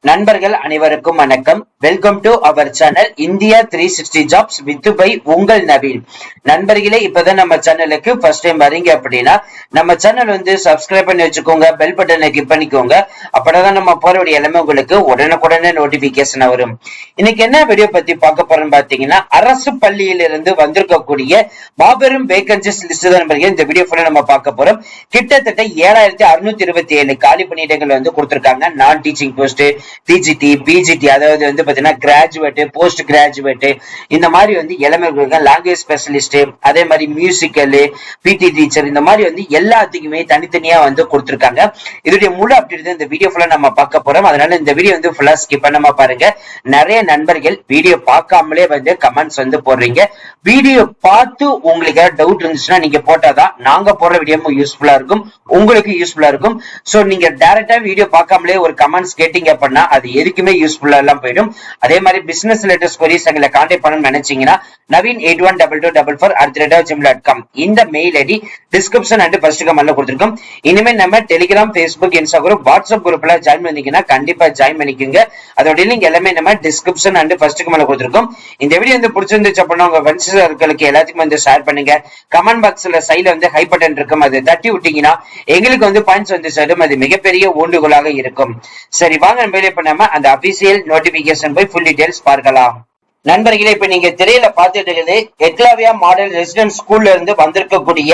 நண்பர்கள் அனைவருக்கும் வணக்கம். Welcome to our channel India 360 jobs with by உங்கள் நவீன். நண்பர்களே, இப்பதான் நம்ம சேனலுக்கு ஃபர்ஸ்ட் டைம் வரீங்க அப்படின்னா நம்ம சேனல் வந்து சப்ஸ்கிரைப் பண்ணி வச்சுக்கோங்க, பெல் பட்டனை கிளிக் பண்ணிக்கோங்க. அப்பதான் நம்ம போறவடைய எல்லாமே உங்களுக்கு உடனுக்குடனே நோட்டிபிகேஷன் வரும். இன்னைக்கு என்ன வீடியோ பத்தி பார்க்க போறோம்னு பாத்தீங்கன்னா, அரசு பள்ளியிலிருந்து வந்திருக்கக்கூடிய மாபெரும் வேகன்சிஸ் லிஸ்ட் தான் நண்பர்களே இந்த வீடியோ ஃபுல்லா நம்ம பார்க்க போறோம். கிட்டத்தட்ட 7627 காலி பணியிடங்கள் வந்து கொடுத்திருக்காங்க. நான் டீச்சிங் போஸ்ட், டிஜிடி, பிஜிடி, அதாவது வந்து பாத்தீங்கன்னா கிராஜுவேட், போஸ்ட் கிராஜுவேட், இந்த மாதிரி வந்து எல்லாமே லாங்குவேஜ் ஸ்பெஷலிஸ்ட், அதே மாதிரி மியூசிக்கல், பிடி டீச்சர், இந்த மாதிரி வந்து எல்லாத்துக்குமே தனித்தனியா வந்து கொடுத்திருக்காங்க. இதோடைய முழு அப்டேட் இந்த வீடியோ ஃபுல்லா நம்ம பார்க்க போறோம். அதனால இந்த வீடியோ வந்து ஃபுல்லா ஸ்கிப் பண்ணாம பாருங்க. நிறைய நண்பர்கள் வீடியோ பார்க்காமலே வந்து கமெண்ட்ஸ் வந்து போடுறீங்க. வீடியோ பார்த்து உங்களுக்கு ஏதாவது டவுட் இருந்துச்சுன்னா நீங்க போட்டாதான் நாங்க போடுற வீடியோ யூஸ்ஃபுல்லா இருக்கும், உங்களுக்கு யூஸ்ஃபுல்லா இருக்கும். சோ நீங்க டைரக்டா வீடியோ பார்க்காமலே ஒரு கமெண்ட்ஸ் கேட்டீங்க அப்படின்னா அது எதுக்குமே யூஸ்ஃபுல்லா எல்லாம் போயிடும். அதே மாதிரி பிசினஸ் ரிலேட்டட் queries எங்களை கான்டாக்ட் பண்ணணும்னு நினைச்சீங்கன்னா naveen812244@gmail.com இந்த mail ID description and first கமெண்ட்ல கொடுத்திருக்கோம். இனிமே நம்ம டெலிகிராம், ஃபேஸ்புக், இன்ஸ்டாகிராம், வாட்ஸ்அப் குரூப்ல ஜாயின் பண்ணீங்கன்னா கண்டிப்பா ஜாயின் பண்ணிக்கோங்க. அதோட லிங்க் எல்லாமே நம்ம டிஸ்கிரிப்ஷன் அண்ட் ஃபர்ஸ்ட் கமெண்ட்ல கொடுத்திருக்கோம். இந்த வீடியோ வந்து பிடிச்சிருந்துச்சு அப்படின்னா உங்க ஃப்ரெண்ட்ஸ் சர்க்கிளுக்கு எல்லாத்துக்கும் வந்து ஷேர் பண்ணுங்க. கமெண்ட் பாக்ஸ்ல சைடுல வந்து ஹை பட்டன் இருக்கும், அதை தட்டி விட்டீங்கன்னா எங்களுக்கு வந்து பாயிண்ட்ஸ் வந்து சேரும். அது மிகப்பெரிய ஊண்டுகோலாக இருக்கும். சரி வாங்க வெளியே பண்ணாம அந்த அபிஷியல் நோட்டிபிகேஷன் போய் ஃபுல் டீடைல்ஸ் பார்க்கலாம். நண்பர்களே, இப்ப நீங்க திரையில பார்த்துட்டு இருக்குது எக்லாவியா மாடல் ரெசிடென்ட் ஸ்கூல்ல இருந்து வந்திருக்கக்கூடிய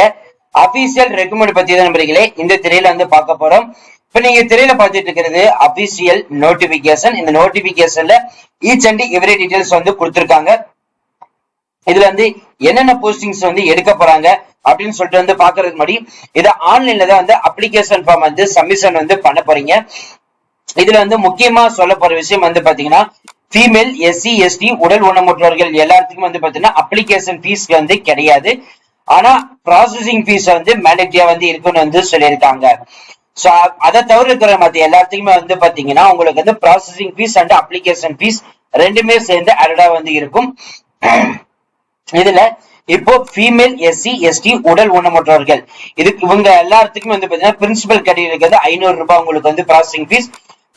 அபிஷியல் ரெக்கமெண்ட் பத்தி தான் நண்பர்களே இந்த திரையில வந்து பார்க்க போறோம். இப்ப நீங்க திரையில பார்த்துட்டு இருக்கிறது அபிஷியல் நோட்டிபிகேஷன். இந்த நோட்டிபிகேஷன்ல ஈச் அண்ட் எவ்ரி டீடைல்ஸ் வந்து கொடுத்திருக்காங்க. இதுல வந்து என்னென்ன போஸ்டிங்ஸ் வந்து எடுக்க போறாங்க அப்படின்னு சொல்லிட்டு வந்து பாக்குறதுக்கு முன்னாடி இதை ஆன்லைன்ல தான் வந்து அப்ளிகேஷன் ஃபார்ம் வந்து சப்மிஷன் வந்து பண்ண போறீங்க. இதுல வந்து முக்கியமா சொல்ல போற விஷயம் வந்து பாத்தீங்கன்னா, ஃபீமேல், எஸ்சி, எஸ்டி, உடல் ஊனமுற்றவர்கள் எல்லாத்துக்கும் வந்து பாத்தீங்கன்னா அப்ளிகேஷன் ஃபீஸ் வந்து கிடையாது. ஆனா ப்ராசஸிங் ஃபீஸ் வந்து மேண்டேட்டரியா வந்து இருக்குன்னு வந்து சொல்லியிருக்காங்க. சோ அதை தவிர இருக்கிற மத்த எல்லாத்துக்குமே வந்து பாத்தீங்கன்னா உங்களுக்கு வந்து processing fees and application fees ரெண்டுமே சேர்ந்து ஆடா வந்து இருக்கும். இதுல இப்போ ஃபீமேல், எஸ்சி, எஸ்டி, உடல் ஊனமுற்றவர்கள் இதுக்கு இவங்க எல்லாத்துக்குமே வந்து பாத்தீங்கன்னா பிரின்சிபல் கேட்டகரிக்கு வந்து 500 ரூபாய் உங்களுக்கு வந்து ப்ராசஸிங் ஃபீஸ்.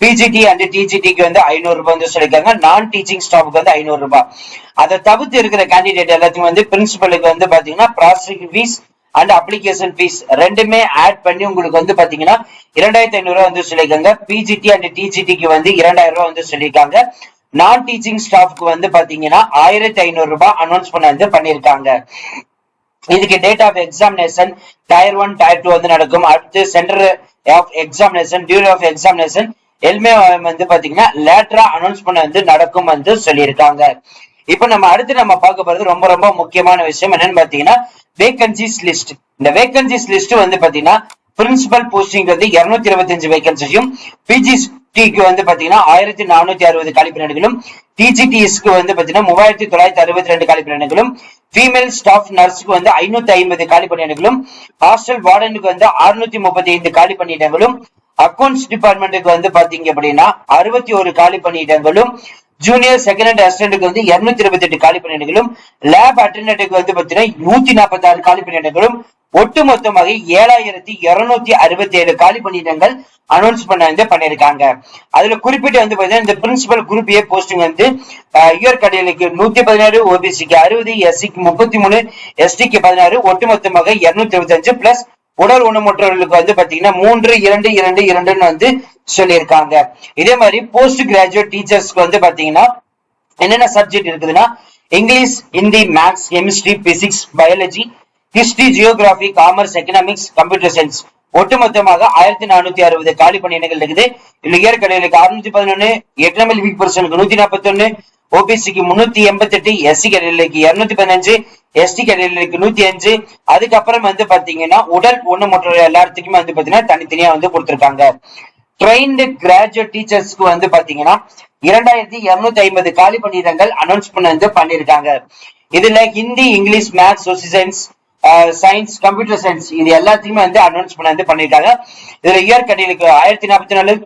பிஜிடி அண்ட் டிஜிடிக்கு வந்து 500 ரூபாய் வந்து சொல்லிருக்காங்க. நான் டீச்சிங் ஸ்டாஃப்க்கு வந்து 500 ரூபாய். அதை தவிர்த்து இருக்கிற கேண்டிடேட் எல்லாத்துக்கும் வந்து பிரின்சிபலுக்கு வந்து பாத்தீங்கன்னா processing fees and application fees ரெண்டுமே ஆட் பண்ணி உங்களுக்கு வந்து பாத்தீங்கன்னா 2500 ரூபாய் வந்து சொல்லியிருக்காங்க. பிஜிடி அண்ட் டிஜிடிக்கு வந்து 2000 ரூபாய் வந்து சொல்லியிருக்காங்க. நான் டீச்சிங் ஸ்டாஃப்க்கு வந்து பாத்தீங்கன்னா 1500 ரூபாய் அனௌன்ஸ் பண்ண வந்து பண்ணிருக்காங்க. இதுக்கு date of examination tier 1, tier 2 வந்து நடக்கும். அடுத்து centre of examination, duration of examination எல்லாமே வந்து பாத்தீங்கன்னா லேட்டரா அனௌன்ஸ் பண்ண வந்து நடக்கும் வந்து சொல்லியிருக்காங்க. இப்ப நம்ம அடுத்து நம்ம பார்க்க போறது ரொம்ப ரொம்ப முக்கியமான விஷயம் என்னன்னு பாத்தீங்கன்னா வேகன்சிஸ் லிஸ்ட். இந்த வேகன்சிஸ் லிஸ்ட் வந்து பாத்தீங்கன்னா பிரின்சிபல் போஸ்டிங் வந்து 225 வேகன்சியும், பிஜிடிக்கு வந்து பாத்தீங்கன்னா 1460 காலி பணியிடங்களும், டிஜிடிஎஸ்க்கு வந்து பாத்தீங்கன்னா 3962 காலி பணியிடங்களும், ஃபீமேல் ஸ்டாஃப் நர்ஸ்க்கு வந்து 550 காலி பணியிடங்களும், ஹாஸ்டல் வார்டனுக்கு வந்து 635 காலி பணியிடங்களும், அக்கௌண்ட்ஸ் டிபார்ட்மெண்ட்டுக்கு வந்து பாத்தீங்க அப்படின்னா 61 காலி பணியிடங்களும், ஜூனியர் செகண்ட் அசிஸ்டன்ட்க்கு வந்து 228 காலி பணியிடங்களும், லேப் அட்டெண்டன்ட்க்கு வந்து பாத்தீங்கன்னா 146 காலி பணியிடங்களும், ஒட்டுமொத்தமாக 7267 காலி பணியிடங்கள் அனௌன்ஸ் பண்ண பண்ணிருக்காங்க. அதுல குறிப்பிட்டு வந்து பாத்தீங்கன்னா இந்த பிரின்சிபல் குரூப் ஏ போஸ்டிங் வந்து யுவர் கடையிலுக்கு 116, ஓபிசிக்கு 60, எஸ்சிக்கு 33, எஸ்டிக்கு 16, ஒட்டுமொத்தமாக 225 பிளஸ் உடல் ஊனமுற்றவர்களுக்கு வந்து பாத்தீங்கன்னா 3-2-2-2 வந்து சொல்லியிருக்காங்க. இதே மாதிரி போஸ்ட் கிராஜுவேட் டீச்சர்ஸ்க்கு வந்து பாத்தீங்கன்னா என்னென்ன சப்ஜெக்ட் இருக்குதுன்னா English, Hindi, maths, chemistry, physics, biology, history, geography, commerce, economics, computer science ஒட்டுமொத்தமாக 1460 காலி பணியிடங்கள் இருக்குது. இயர் கடையிலுக்கு 611, எக்கனாமிக் வீக் பர்சனுக்கு 141, ஓபிசிக்கு 388, எஸ்சி கேட்டகரிக்கு 215, எஸ்டி கேட்டகரிக்கு 105. அதுக்கப்புறம் வந்து பாத்தீங்கன்னா உடல் ஊனமுற்ற எல்லாத்துக்குமே வந்து பாத்தீங்கன்னா தனித்தனியா வந்து கொடுத்திருக்காங்க. ட்ரெயின்டு கிராஜுவேட் டீச்சர்ஸ்க்கு வந்து பாத்தீங்கன்னா 2250 காலி பணியிடங்கள் அனௌன்ஸ் பண்ண வந்து பண்ணிருக்காங்க. இதுல Hindi, English, maths, social science, science, computer science இது எல்லாத்தையுமே வந்து அனௌன்ஸ் பண்ண வந்து பண்ணிருக்காங்க. இதுல இயர் கேட்டகரிக்கு 1044,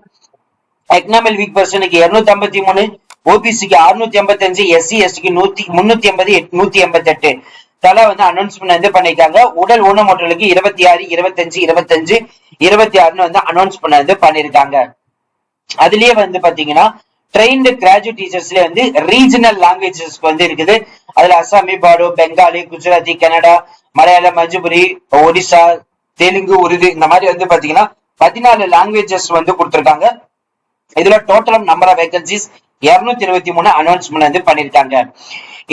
எக்கனாமிக் வீக் பர்சனுக்கு 253, ஓபிசிக்கு 685, எஸ்சி எஸ்டிக்கு 380, 188 தலை வந்து அனௌன்ஸ் பண்ண வந்து பண்ணிருக்காங்க. உடல் ஊனமுற்றவர்களுக்கு 26, 25, 25, 26 வந்து அனௌன்ஸ் பண்ண வந்து பண்ணிருக்காங்க. அதுலயே வந்து பாத்தீங்கன்னா ட்ரெயின்டு கிராஜுவேட் டீச்சர்ஸ்ல வந்து ரீஜனல் லாங்குவேஜஸ்க்கு வந்து இருக்குது. அதுல அசாமி, பாடோ, பெங்காலி, குஜராத்தி, கன்னடா, மலையாளம், மஜ்புரி, ஒடிசா, தெலுங்கு, உருது இந்த மாதிரி வந்து பாத்தீங்கன்னா 14 லாங்குவேஜஸ் வந்து கொடுத்திருக்காங்க. இதுல total number of vacancies 223 announcement வந்து பண்ணிருக்காங்க.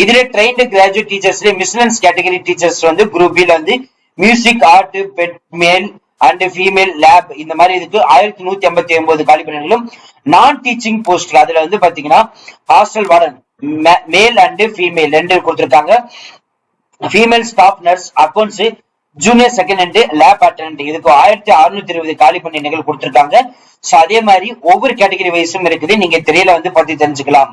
இதுல ட்ரெயின்டு கிராஜுவேட் டீச்சர்ஸ்ல மிஸ்லன்ஸ் கேட்டகரி டீச்சர்ஸ் வந்து குரூப் பி வந்து music, art, PEd, male and female, lab இந்த மாதிரி இதுக்கு 1159 காலி பணிகளும் நான் டீச்சிங் போஸ்ட் அதுல வந்து பாத்தீங்கன்னா ஹாஸ்டல் வார்டன் மேல் அண்ட் ஃபீமேல் 2 கொடுத்திருக்காங்க. Female staff nurse, accounts, junior second lab attendant இதுக்கு 1620 காலி பணியிடங்கள் கொடுத்திருக்காங்க. சோ அதே மாதிரி ஒவ்வொரு கேட்டகரி வைஸும் இருக்குது. நீங்க திரையில வந்து பத்தி தெரிஞ்சுக்கலாம்.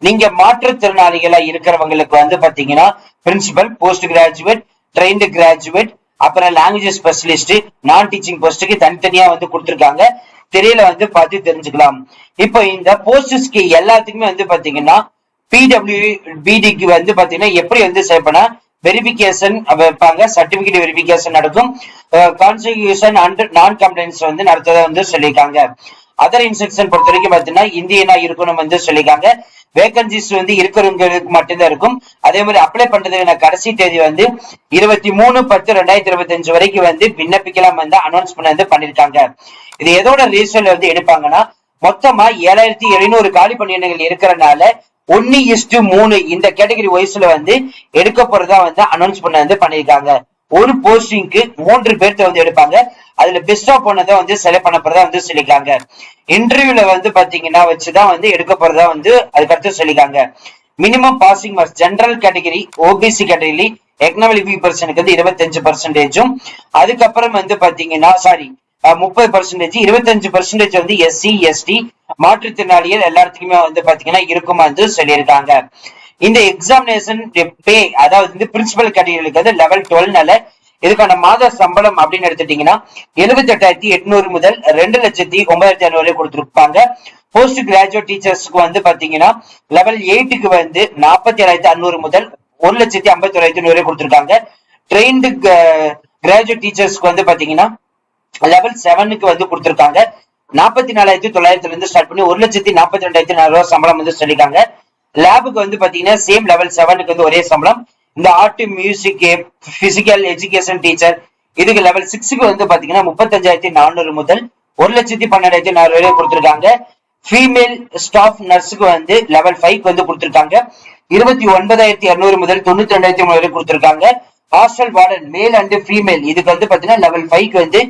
நீங்க மாற்றுத்திறனாளிகளா இருக்கிறவங்களுக்கு வந்து பாத்தீங்கன்னா principal, post graduate, trained graduate, அப்புறம் லாங்குவேஜ் ஸ்பெஷலிஸ்ட், நான் டீச்சிங் போஸ்டுக்கு தனித்தனியா வந்து கொடுத்திருக்காங்க. திரையில வந்து பார்த்து தெரிஞ்சுக்கலாம். இப்போ இந்த போஸ்ட்ஸ்க்கு எல்லாத்துக்குமே வந்து பாத்தீங்கன்னா பிடபிள்யூபிடிக்கு வந்து பாத்தீங்கன்னா எப்படி வந்து செய்யப்பனா வெரிபிகேஷன் வைப்பாங்க, சர்டிபிகேட் வெரிபிகேஷன் நடக்கும், கான்ஸ்டிடியூஷன் அண்ட் நான் கம்ப்ளைண்ட்ஸ் வந்து நடத்தத வந்து சொல்லியிருக்காங்க. அதர் இன்ஸ்ட்ரக்ஷன் பொறுத்த வரைக்கும் பாத்தீங்கன்னா இந்தியனா இருக்கணும் வந்து சொல்லியிருக்காங்க. வேகன்சிஸ் வந்து இருக்கிறவங்களுக்கு மட்டும்தான் இருக்கும். அதே மாதிரி அப்ளை பண்றதுக்கான கடைசி தேதி வந்து 23/10/2025 வரைக்கும் வந்து விண்ணப்பிக்கலாம் வந்து அனௌன்ஸ்மெண்ட் வந்து பண்ணிருக்காங்க. இது எதோட ரேஷியோல வந்து எடுப்பாங்கன்னா மொத்தமா 7700 காலி பணியிடங்கள் இருக்கிறனால 1:3 இந்த கேட்டகரி வைஸ்ல வந்து எடுக்க போறதா வந்து அனௌன்ஸ்மெண்ட் வந்து பண்ணிருக்காங்க. ஒரு போஸ்டிங்க்கு 3 பேர்த்த வந்து எடுப்பாங்க. அதுல பெஸ்டா போனதை வந்து செலக்ட் பண்ண போறதா வந்து சொல்லிருக்காங்க. இன்டர்வியூல வந்து பாத்தீங்கன்னா வச்சுதான் வந்து எடுக்க போறதா வந்து அதுக்கடுத்து சொல்லிருக்காங்க. Minimum passing marks general category, OBC category, economic பர்சனுக்கு வந்து 25%, அதுக்கப்புறம் வந்து பாத்தீங்கன்னா 30%, 25% வந்து எஸ்சி, எஸ்டி, மாற்றுத்திறனாளிகள் எல்லாத்துக்குமே வந்து பாத்தீங்கன்னா இருக்குமா வந்து சொல்லியிருக்காங்க. இந்த எக்ஸாமினேஷன் பே அதாவது வந்து பிரின்சிபல் கேட்டகரிகளுக்கு வந்து லெவல் 12 இதுக்கான மாத சம்பளம் அப்படின்னு எடுத்துட்டீங்கன்னா 78,800 முதல் 2,09,500 கொடுத்திருப்பாங்க. போஸ்ட் கிராஜுவேட் டீச்சர்ஸ்க்கு வந்து பாத்தீங்கன்னா லெவல் 8க்கு வந்து 47,500 முதல் 1,51,500 கொடுத்திருக்காங்க. ட்ரெயின்டு கிராஜுவேட் டீச்சர்ஸ்க்கு வந்து பாத்தீங்கன்னா லெவல் 7க்கு வந்து கொடுத்திருக்காங்க. 44,900 இருந்து ஸ்டார்ட் பண்ணி 1,42,400 சம்பளம் வந்து சொல்லிருக்காங்க. லேபுக்கு வந்து பாத்தீங்கன்னா சேம் லெவல் 7க்கு வந்து ஒரே சம்பளம். இந்த art, music, physical education teacher இதுக்கு லெவல் 6க்கு வந்து பாத்தீங்கன்னா 35,400 முதல் 1,12,400 கொடுத்திருக்காங்க. ஃபீமேல் ஸ்டாஃப் நர்ஸுக்கு வந்து லெவல் 5க்கு வந்து கொடுத்திருக்காங்க. 29,200 முதல் 92,300 கொடுத்திருக்காங்க. ஹாஸ்டல் வார்டன் மேல் அண்ட் ஃபீமேல் இதுக்கு வந்து பாத்தீங்கன்னா லெவல் 5க்கு வந்து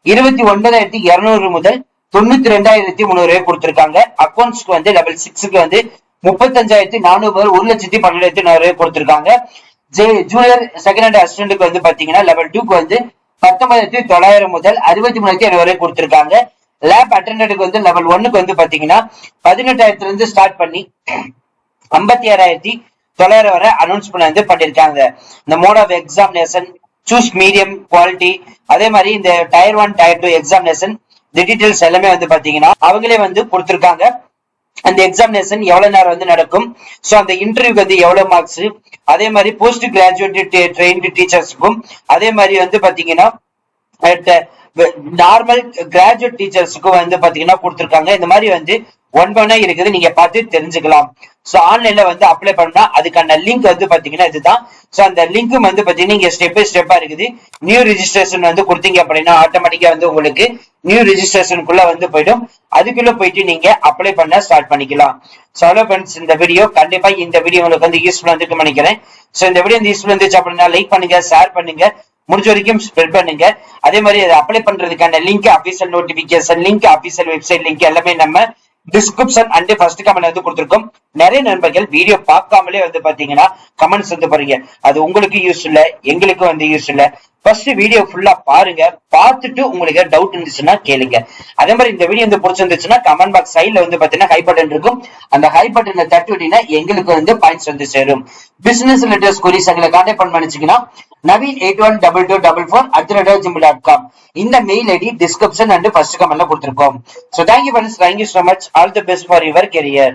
29,200 முதல் 92,300 கொடுத்திருக்காங்க. அக்கௌண்ட்ஸ்க்கு வந்து லெவல் 6க்கு வந்து 35,400 முதல் 1,12,400 கொடுத்திருக்காங்க. ஜூனியர் செகண்ட் அசிஸ்டன்ட்க்கு வந்து பாத்தீங்கன்னா லெவல் 2க்கு வந்து 19,900 முதல் 63,500 கொடுத்திருக்காங்க. லேப் அட்டெண்டன்ட்க்கு வந்து லெவல் 1க்கு வந்து பாத்தீங்கன்னா 18,000 இருந்து ஸ்டார்ட் பண்ணி 56,900 வரை அனௌன்ஸ்மெண்ட் வந்து பண்ணிருக்காங்க. இந்த mode of examination, choose medium quality, அதே மாதிரி இந்த டயர் 1 டயர் 2 எக்ஸாமினேஷன் இந்த டீடைல்ஸ் எல்லாமே வந்து பாத்தீங்கன்னா அவங்களே வந்து கொடுத்திருக்காங்க. அந்த எக்ஸாமினேஷன் எவ்வளவு நேரம் வந்து நடக்கும், சோ அந்த இன்டர்வியூக்கு வந்து எவ்வளவு மார்க்ஸ், அதே மாதிரி போஸ்ட் கிராஜுவேட் ட்ரெயின்டு டீச்சர்ஸ்க்கும் அதே மாதிரி வந்து பாத்தீங்கன்னா நார்மல் கிராஜுவேட் டீச்சர்ஸ்க்கும் வந்து பாத்தீங்கன்னா கொடுத்திருக்காங்க. இந்த மாதிரி வந்து ஒன் பை ஒன்னா இருக்குது, நீங்க பார்த்து தெரிஞ்சுக்கலாம். சோ ஆன்லைன்ல வந்து அப்ளை பண்ணா அதுக்கான லிங்க் வந்து பாத்தீங்கன்னா இதுதான். சோ அந்த லிங்க் வந்து பாத்தீங்கன்னா நீங்க ஸ்டெப் பை ஸ்டெப்பா இருக்குது. நியூ ரெஜிஸ்ட்ரேஷன் வந்து கொடுத்தீங்க அப்படின்னா ஆட்டோமேட்டிக்கா வந்து உங்களுக்கு நியூ ரெஜிஸ்ட்ரேஷனுக்குள்ள வந்து போயிடும். அதுக்குள்ள போயிட்டு நீங்க அப்ளை பண்ண ஸ்டார்ட் பண்ணிக்கலாம். சோ ஹலோ ஃப்ரெண்ட்ஸ், இந்த வீடியோ கண்டிப்பா இந்த வீடியோ உங்களுக்கு வந்து யூஸ்ஃபுல்லா இருக்கு நினைக்கிறேன். சோ இந்த வீடியோ யூஸ்ஃபுல்லா இருந்துச்சு அப்படின்னா லைக் பண்ணுங்க, ஷேர் பண்ணுங்க, முடிஞ்ச வரைக்கும் ஸ்ப்ரெட் பண்ணுங்க. அதே மாதிரி அதை அப்ளை பண்றதுக்கான link, official notification link, official website link எல்லாமே நம்ம டிஸ்கிரிப்ஷன் அண்ட் ஃபர்ஸ்ட் கமெண்ட் வந்து கொடுத்திருக்கோம். நிறைய நண்பர்கள் வீடியோ பார்க்காமலே வந்து பாத்தீங்கன்னா கமெண்ட்ஸ் வந்து பாருங்க. அது உங்களுக்கு யூஸ் இல்ல, எங்களுக்கு வந்து யூஸ் இல்ல. ஃபர்ஸ்ட் வீடியோ ஃபுல்லா பாருங்க, பார்த்துட்டு உங்களுக்கு டவுட் இருந்துச்சுன்னா கேளுங்க. அதே மாதிரி இந்த வீடியோ வந்து பிடிச்சிருந்துச்சுன்னா கமெண்ட் பாக்ஸ் சைட்ல வந்து பாத்தீங்கன்னா ஹை பட்டன் இருக்கும். அந்த ஹை பட்டனை தட்டி விட்டீங்கன்னா எங்களுக்கு வந்து பாயிண்ட்ஸ் வந்து சேரும். பிசினஸ் ரிலேட்டட் ஸ்கூரிஸ் எங்களை கான்டாக்ட் பண்ண நினைச்சீங்கன்னா naveen812224@gmail.com இந்த mail ID description and first கமெண்ட்ல கொடுத்திருக்கோம். So thank you friends, thank you so much, all the best for your career.